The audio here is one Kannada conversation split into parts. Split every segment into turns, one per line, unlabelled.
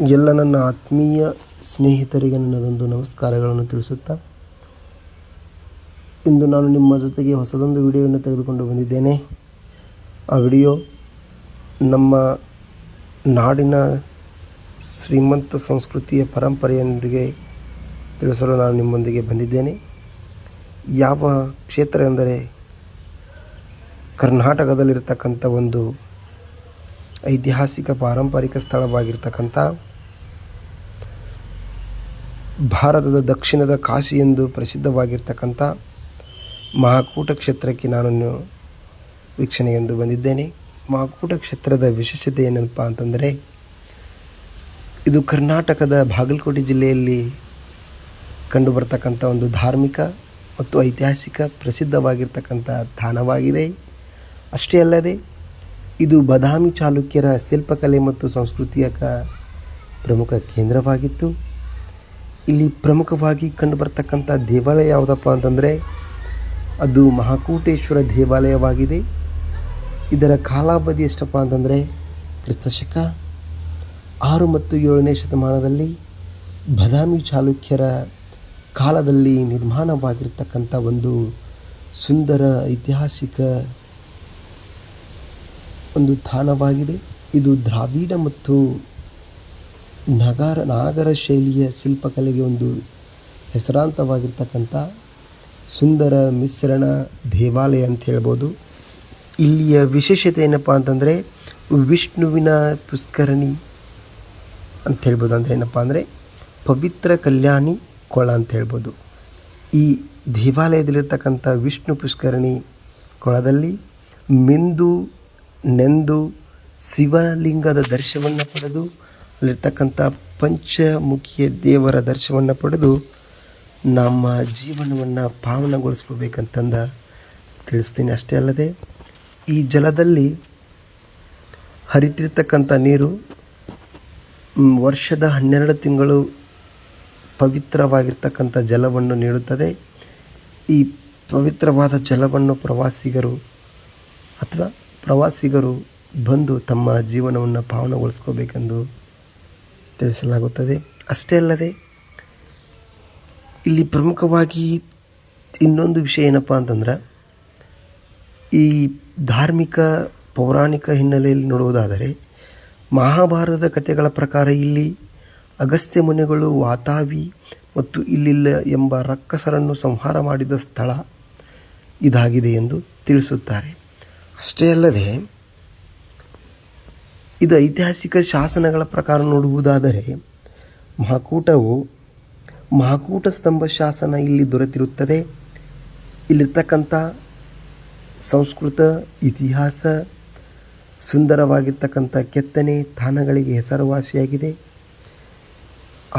ಎಲ್ಲ ನನ್ನ ಆತ್ಮೀಯ ಸ್ನೇಹಿತರಿಗೆ ನನ್ನದೊಂದು ನಮಸ್ಕಾರಗಳನ್ನು ತಿಳಿಸುತ್ತಾ, ಇಂದು ನಾನು ನಿಮ್ಮ ಜೊತೆಗೆ ಹೊಸದೊಂದು ವಿಡಿಯೋವನ್ನು ತೆಗೆದುಕೊಂಡು ಬಂದಿದ್ದೇನೆ. ಆ ವಿಡಿಯೋ ನಮ್ಮ ನಾಡಿನ ಶ್ರೀಮಂತ ಸಂಸ್ಕೃತಿಯ ಪರಂಪರೆಯೊಂದಿಗೆ ತಿಳಿಸಲು ನಾನು ನಿಮ್ಮೊಂದಿಗೆ ಬಂದಿದ್ದೇನೆ. ಯಾವ ಕ್ಷೇತ್ರ ಎಂದರೆ ಕರ್ನಾಟಕದಲ್ಲಿರ್ತಕ್ಕಂಥ ಒಂದು ಐತಿಹಾಸಿಕ ಪಾರಂಪರಿಕ ಸ್ಥಳವಾಗಿರ್ತಕ್ಕಂಥ ಭಾರತದ ದಕ್ಷಿಣದ ಕಾಶಿ ಎಂದು ಪ್ರಸಿದ್ಧವಾಗಿರ್ತಕ್ಕಂಥ ಮಹಾಕೂಟ ಕ್ಷೇತ್ರಕ್ಕೆ ನಾನು ವೀಕ್ಷಣೆಗೆಂದು ಬಂದಿದ್ದೇನೆ. ಮಹಾಕೂಟ ಕ್ಷೇತ್ರದ ವಿಶೇಷತೆ ಏನಪ್ಪ ಅಂತಂದರೆ, ಇದು ಕರ್ನಾಟಕದ ಬಾಗಲಕೋಟೆ ಜಿಲ್ಲೆಯಲ್ಲಿ ಕಂಡುಬರ್ತಕ್ಕಂಥ ಒಂದು ಧಾರ್ಮಿಕ ಮತ್ತು ಐತಿಹಾಸಿಕ ಪ್ರಸಿದ್ಧವಾಗಿರ್ತಕ್ಕಂಥ ತಾಣವಾಗಿದೆ. ಅಷ್ಟೇ ಅಲ್ಲದೆ ಇದು ಬಾದಾಮಿ ಚಾಲುಕ್ಯರ ಶಿಲ್ಪಕಲೆ ಮತ್ತು ಸಂಸ್ಕೃತಿಯ ಪ್ರಮುಖ ಕೇಂದ್ರವಾಗಿತ್ತು. ಇಲ್ಲಿ ಪ್ರಮುಖವಾಗಿ ಕಂಡುಬರ್ತಕ್ಕಂಥ ದೇವಾಲಯ ಯಾವುದಪ್ಪ ಅಂತಂದರೆ ಅದು ಮಹಾಕೂಟೇಶ್ವರ ದೇವಾಲಯವಾಗಿದೆ. ಇದರ ಕಾಲಾವಧಿ ಎಷ್ಟಪ್ಪ ಅಂತಂದರೆ ಕ್ರಿಸ್ತಶಕ 6 ಮತ್ತು 7ನೇ ಶತಮಾನದಲ್ಲಿ ಬಾದಾಮಿ ಚಾಲುಕ್ಯರ ಕಾಲದಲ್ಲಿ ನಿರ್ಮಾಣವಾಗಿರ್ತಕ್ಕಂಥ ಒಂದು ಸುಂದರ ಐತಿಹಾಸಿಕ ಒಂದು ತಾಣವಾಗಿದೆ. ಇದು ದ್ರಾವಿಡ ಮತ್ತು ನಾಗರ ಶೈಲಿಯ ಶಿಲ್ಪಕಲೆಗೆ ಒಂದು ಹೆಸರಾಂತವಾಗಿರ್ತಕ್ಕಂಥ ಸುಂದರ ಮಿಶ್ರಣ ದೇವಾಲಯ ಅಂತ ಹೇಳ್ಬೋದು. ಇಲ್ಲಿಯ ವಿಶೇಷತೆ ಏನಪ್ಪ ಅಂತಂದರೆ ವಿಷ್ಣುವಿನ ಪುಷ್ಕರಣಿ ಅಂತ ಹೇಳ್ಬೋದು. ಅಂದರೆ ಏನಪ್ಪ ಅಂದರೆ ಪವಿತ್ರ ಕಲ್ಯಾಣಿ ಕೊಳ ಅಂತ ಹೇಳ್ಬೋದು. ಈ ದೇವಾಲಯದಲ್ಲಿರ್ತಕ್ಕಂಥ ವಿಷ್ಣು ಪುಷ್ಕರಣಿ ಕೊಳದಲ್ಲಿ ನೆಂದು ಶಿವಲಿಂಗದ ದರ್ಶನವನ್ನು ಪಡೆದು ಅಲ್ಲಿರ್ತಕ್ಕಂಥ ಪಂಚಮುಖಿಯ ದೇವರ ದರ್ಶನವನ್ನು ಪಡೆದು ನಮ್ಮ ಜೀವನವನ್ನು ಪಾವನಗೊಳಿಸ್ಕೋಬೇಕಂತಂದ ತಿಳಿಸ್ತೀನಿ. ಅಷ್ಟೇ ಅಲ್ಲದೆ ಈ ಜಲದಲ್ಲಿ ಹರಿತಿರ್ತಕ್ಕಂಥ ನೀರು ವರ್ಷದ 12 ತಿಂಗಳು ಪವಿತ್ರವಾಗಿರ್ತಕ್ಕಂಥ ಜಲವನ್ನು ನೀಡುತ್ತದೆ. ಈ ಪವಿತ್ರವಾದ ಜಲವನ್ನು ಪ್ರವಾಸಿಗರು ಬಂದು ತಮ್ಮ ಜೀವನವನ್ನು ಪಾವನಗೊಳಿಸ್ಕೋಬೇಕೆಂದು ತಿಳಿಸಲಾಗುತ್ತದೆ. ಅಷ್ಟೇ ಅಲ್ಲದೆ ಇಲ್ಲಿ ಪ್ರಮುಖವಾಗಿ ಇನ್ನೊಂದು ವಿಷಯ ಏನಪ್ಪ ಅಂತಂದ್ರೆ, ಈ ಧಾರ್ಮಿಕ ಪೌರಾಣಿಕ ಹಿನ್ನೆಲೆಯಲ್ಲಿ ನೋಡುವುದಾದರೆ ಮಹಾಭಾರತದ ಕಥೆಗಳ ಪ್ರಕಾರ ಇಲ್ಲಿ ಅಗಸ್ತ್ಯ ಮುನಿಗಳು ವಾತಾವಿ ಮತ್ತು ಇಲ್ಲಿಲ್ಲ ಎಂಬ ರಕ್ಕಸರನ್ನು ಸಂಹಾರ ಮಾಡಿದ ಸ್ಥಳ ಇದಾಗಿದೆ ಎಂದು ತಿಳಿಸುತ್ತಾರೆ. ಅಷ್ಟೇ ಅಲ್ಲದೆ ಇದು ಐತಿಹಾಸಿಕ ಶಾಸನಗಳ ಪ್ರಕಾರ ನೋಡುವುದಾದರೆ ಮಹಾಕೂಟ ಸ್ತಂಭ ಶಾಸನ ಇಲ್ಲಿ ದೊರೆತಿರುತ್ತದೆ. ಇಲ್ಲಿರ್ತಕ್ಕಂಥ ಸಂಸ್ಕೃತ ಇತಿಹಾಸ ಸುಂದರವಾಗಿರ್ತಕ್ಕಂಥ ಕೆತ್ತನೆ ತಾಣಗಳಿಗೆ ಹೆಸರುವಾಸಿಯಾಗಿದೆ.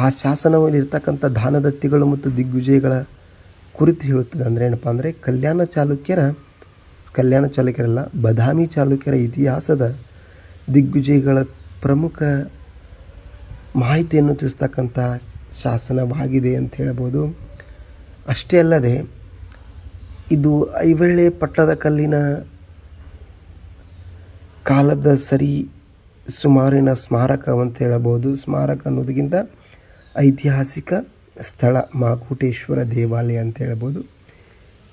ಆ ಶಾಸನದಲ್ಲಿರ್ತಕ್ಕಂಥ ದಾನದತ್ತಿಗಳು ಮತ್ತು ದಿಗ್ವಿಜಯಗಳ ಕುರಿತು ಹೇಳುತ್ತದೆ. ಅಂದರೆ ಏನಪ್ಪ ಅಂದರೆ ಕಲ್ಯಾಣ ಚಾಲುಕ್ಯರಲ್ಲ, ಬಾದಾಮಿ ಚಾಲುಕ್ಯರ ಇತಿಹಾಸದ ದಿಗ್ವಿಜಯಗಳ ಪ್ರಮುಖ ಮಾಹಿತಿಯನ್ನು ತಿಳಿಸ್ತಕ್ಕಂಥ ಶಾಸನವಾಗಿದೆ ಅಂತ ಹೇಳ್ಬೋದು. ಅಷ್ಟೇ ಅಲ್ಲದೆ ಇದು ಐಹೊಳೆ ಪಟ್ಟದಕಲ್ಲಿನ ಕಾಲದ ಸುಮಾರಿನ ಸ್ಮಾರಕ ಅಂತ ಹೇಳಬಹುದು. ಸ್ಮಾರಕ ಅನ್ನೋದಕ್ಕಿಂತ ಐತಿಹಾಸಿಕ ಸ್ಥಳ ಮಹಾಕೂಟೇಶ್ವರ ದೇವಾಲಯ ಅಂತ ಹೇಳ್ಬೋದು.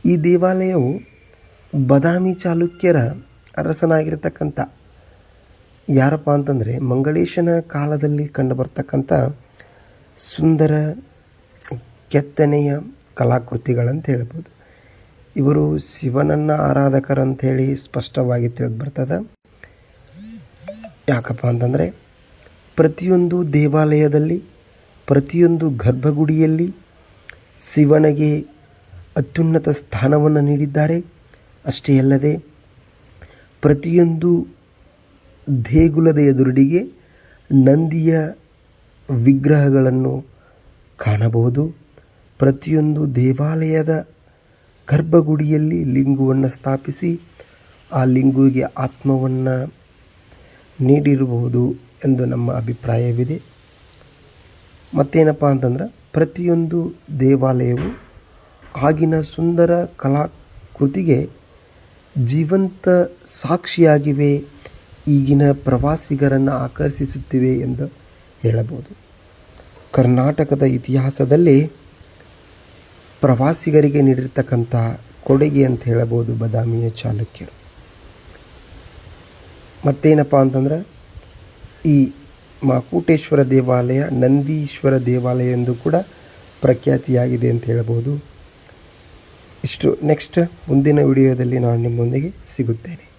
ಈ ದೇವಾಲಯವು ಬಾದಾಮಿ ಚಾಲುಕ್ಯರ ಅರಸನಾಗಿರ್ತಕ್ಕಂಥ ಯಾರಪ್ಪ ಅಂತಂದರೆ ಮಂಗಳೇಶನ ಕಾಲದಲ್ಲಿ ಕಂಡುಬರ್ತಕ್ಕಂಥ ಸುಂದರ ಕೆತ್ತನೆಯ ಕಲಾಕೃತಿಗಳಂತ ಹೇಳ್ಬೋದು. ಇವರು ಶಿವನನ್ನ ಆರಾಧಕರಂಥೇಳಿ ಸ್ಪಷ್ಟವಾಗಿ ತಿಳಿದು ಬರ್ತದೆ. ಯಾಕಪ್ಪ ಅಂತಂದರೆ ಪ್ರತಿಯೊಂದು ದೇವಾಲಯದಲ್ಲಿ, ಪ್ರತಿಯೊಂದು ಗರ್ಭಗುಡಿಯಲ್ಲಿ ಶಿವನಿಗೆ ಅತ್ಯುನ್ನತ ಸ್ಥಾನವನ್ನು ನೀಡಿದ್ದಾರೆ. ಅಷ್ಟೇ ಅಲ್ಲದೆ ಪ್ರತಿಯೊಂದು ದೇಗುಲದ ಎದುರುಡಿಗೆ ನಂದಿಯ ವಿಗ್ರಹಗಳನ್ನು ಕಾಣಬಹುದು. ಪ್ರತಿಯೊಂದು ದೇವಾಲಯದ ಗರ್ಭಗುಡಿಯಲ್ಲಿ ಲಿಂಗವನ್ನು ಸ್ಥಾಪಿಸಿ ಆ ಲಿಂಗುವಿಗೆ ಆತ್ಮವನ್ನು ನೀಡಿರಬಹುದು ಎಂದು ನಮ್ಮ ಅಭಿಪ್ರಾಯವಿದೆ. ಮತ್ತೇನಪ್ಪ ಅಂತಂದ್ರೆ ಪ್ರತಿಯೊಂದು ದೇವಾಲಯವು ಆಗಿನ ಸುಂದರ ಕಲಾಕೃತಿಗೆ ಜೀವಂತ ಸಾಕ್ಷಿಯಾಗಿವೆ, ಈಗಿನ ಪ್ರವಾಸಿಗರನ್ನು ಆಕರ್ಷಿಸುತ್ತಿವೆ ಎಂದು ಹೇಳಬಹುದು. ಕರ್ನಾಟಕದ ಇತಿಹಾಸದಲ್ಲಿ ಪ್ರವಾಸಿಗರಿಗೆ ನೀಡಿರ್ತಕ್ಕಂಥ ಕೊಡುಗೆ ಅಂತ ಹೇಳಬಹುದು ಬಾದಾಮಿಯ ಚಾಲುಕ್ಯರು. ಮತ್ತೇನಪ್ಪ ಅಂತಂದ್ರೆ ಈ ಮಹಾಕೂಟೇಶ್ವರ ದೇವಾಲಯ ನಂದೀಶ್ವರ ದೇವಾಲಯ ಎಂದು ಕೂಡ ಪ್ರಖ್ಯಾತಿಯಾಗಿದೆ ಅಂತ ಹೇಳಬಹುದು. ಇಷ್ಟು. ನೆಕ್ಸ್ಟ್ ಮುಂದಿನ ವಿಡಿಯೋದಲ್ಲಿ ನಾನು ನಿಮ್ಮೊಂದಿಗೆ ಸಿಗುತ್ತೇನೆ.